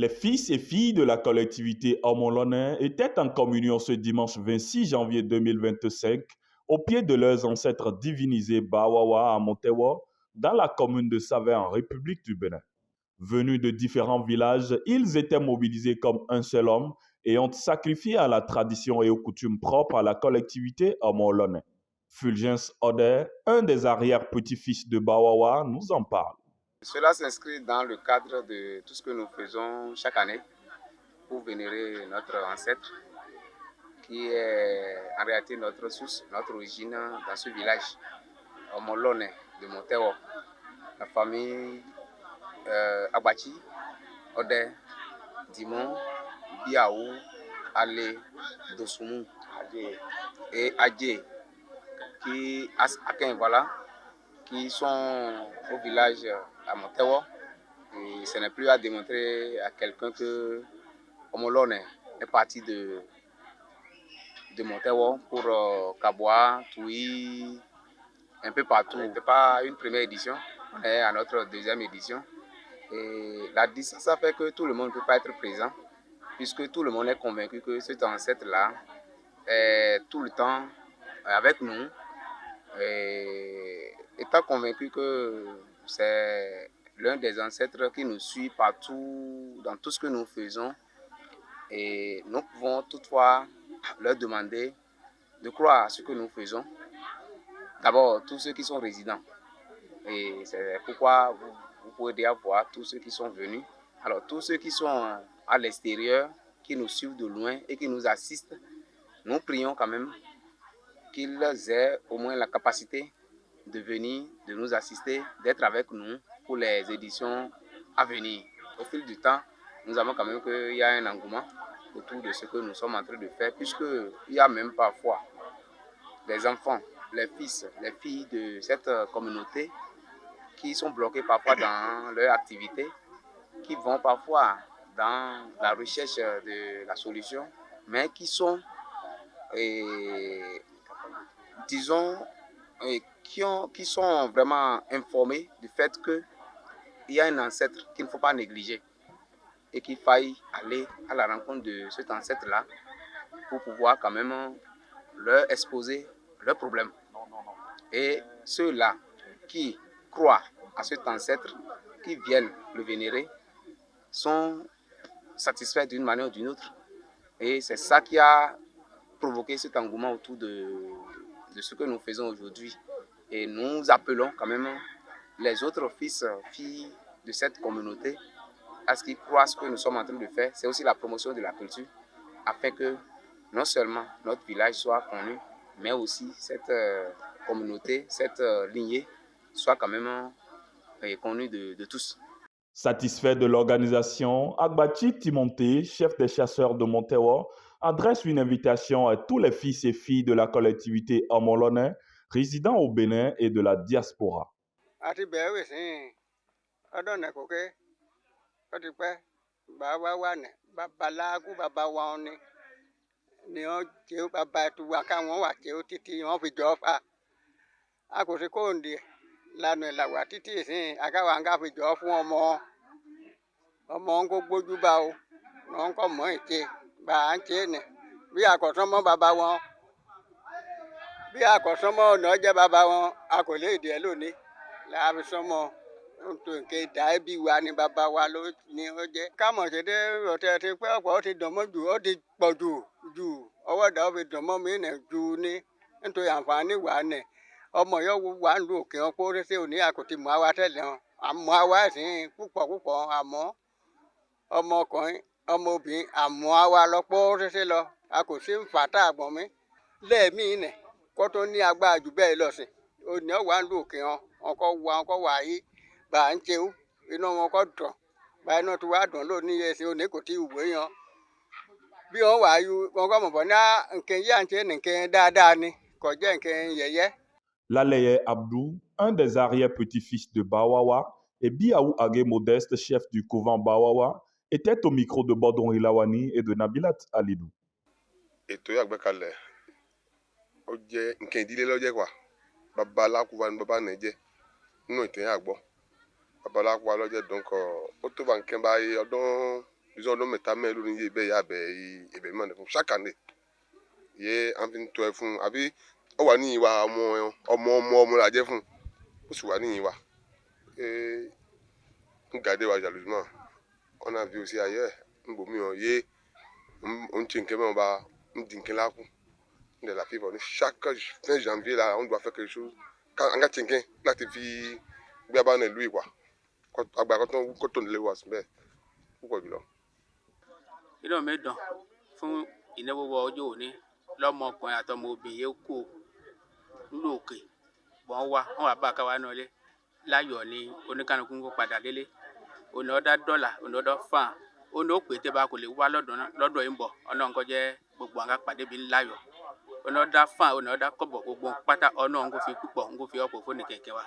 Les fils et filles de la collectivité Omolonais étaient en communion ce dimanche 26 janvier 2025 au pied de leurs ancêtres divinisés Bawawa à Montewa, dans la commune de Savé en République du Bénin. Venus de différents villages, ils étaient mobilisés comme un seul homme et ont sacrifié à la tradition et aux coutumes propres à la collectivité Omolonais. Fulgence Oder, un des arrière-petits-fils de Bawawa, nous en parle. Cela s'inscrit dans le cadre de tout ce que nous faisons chaque année pour vénérer notre ancêtre, qui est en réalité notre source, notre origine dans ce village, Omolone de Montewo. La famille Abachi, Ode, Dimon, Biaou, Ale, Dosumu et Adje, qui sont au village à Montewo. Et ce n'est plus à démontrer à quelqu'un que Omolone est parti de Montewo pour Kaboa, Toui, un peu partout. Ce n'est pas une première édition, on est à notre deuxième édition. Et la distance, ça fait que tout le monde ne peut pas être présent, puisque tout le monde est convaincu que cet ancêtre-là est tout le temps avec nous, et étant convaincu que c'est l'un des ancêtres qui nous suit partout, dans tout ce que nous faisons. Et nous pouvons toutefois leur demander de croire à ce que nous faisons. D'abord, tous ceux qui sont résidents. Et c'est pourquoi vous pouvez déjà voir tous ceux qui sont venus. Alors, tous ceux qui sont à l'extérieur, qui nous suivent de loin et qui nous assistent, nous prions quand même qu'ils aient au moins la capacité de venir, de nous assister, d'être avec nous pour les éditions à venir. Au fil du temps, nous avons quand même qu'il y a un engouement autour de ce que nous sommes en train de faire, puisqu'il y a même parfois des enfants, les fils, les filles de cette communauté qui sont bloqués parfois dans leur activité, qui vont parfois dans la recherche de la solution, mais qui sont, disons, qui sont vraiment informés du fait qu'il y a un ancêtre qu'il ne faut pas négliger et qu'il faille aller à la rencontre de cet ancêtre-là pour pouvoir quand même leur exposer leurs problèmes. Et ceux-là qui croient à cet ancêtre, qui viennent le vénérer, sont satisfaits d'une manière ou d'une autre. Et c'est ça qui a provoqué cet engouement autour de ce que nous faisons aujourd'hui. Et nous appelons quand même les autres fils, filles de cette communauté à ce qu'ils croient ce que nous sommes en train de faire. C'est aussi la promotion de la culture, afin que non seulement notre village soit connu, mais aussi cette communauté, cette lignée soit quand même connue de tous. Satisfait de l'organisation, Agbachi Timonte, chef des chasseurs de Montewa, adresse une invitation à tous les fils et filles de la collectivité Omolonais résidant au Bénin et de la diaspora. Laleye Abdou, un des arrière-petits-fils de Bawawa, et Biaou Agé Modeste, chef du couvent Bawawa, était au micro de Bodon Ilawani et de Nabilat Alidou. Ètò àgbékalẹ̀ ó jẹ́ nǹkan ìdílé ló jẹ́ bàbá alákùúwà ní bàbá náà jẹ́ nínú ìtẹ̀yìn àgbọ̀ bàbá alákùúwà ló jẹ́ donc ó tó bá nǹkan báyìí ọdún disons non meta mais lu ni be ya be événement de chaque année yé en fin to fún àbí ó wà ní ìwà ọmọ la jẹ́ fún ó sì wà ní ìwà garder wa jalousement on a vu aussi ailleurs ngbomi on yé on tient on va dinkin la ku de la fibre chaque fin janvier là on doit faire quelque chose quand on a tinkin láti fi gbe ba na lui quoi agba ko ton le wa síbẹ̀ púpọ̀ jùlọ. Inú mi dùn fún ìnáwó ọjọ́ òní lọ́mọkùnrin àtọmọ obìnrin kú nílò òkè wọ́n wà bá káwa náà lé láyọ̀ ní oníkanukú kó padà délé òní ọ̀dá dọ́là òní ọ̀dá fàn òní òpè tẹ́ bá kò lè wá lọ́dọ̀ yín bọ̀ ọ̀nà nǹkan jẹ́ gbogbo àwọn apàdé bíi láyọ̀ òní ọ̀dá fàn òní ọ̀dá kọ̀bọ̀ gbogbo pátá ọ̀nà ń kó fi púpọ̀ ń kó fi ọ̀pọ̀ fóònù kẹ̀kẹ́ wa.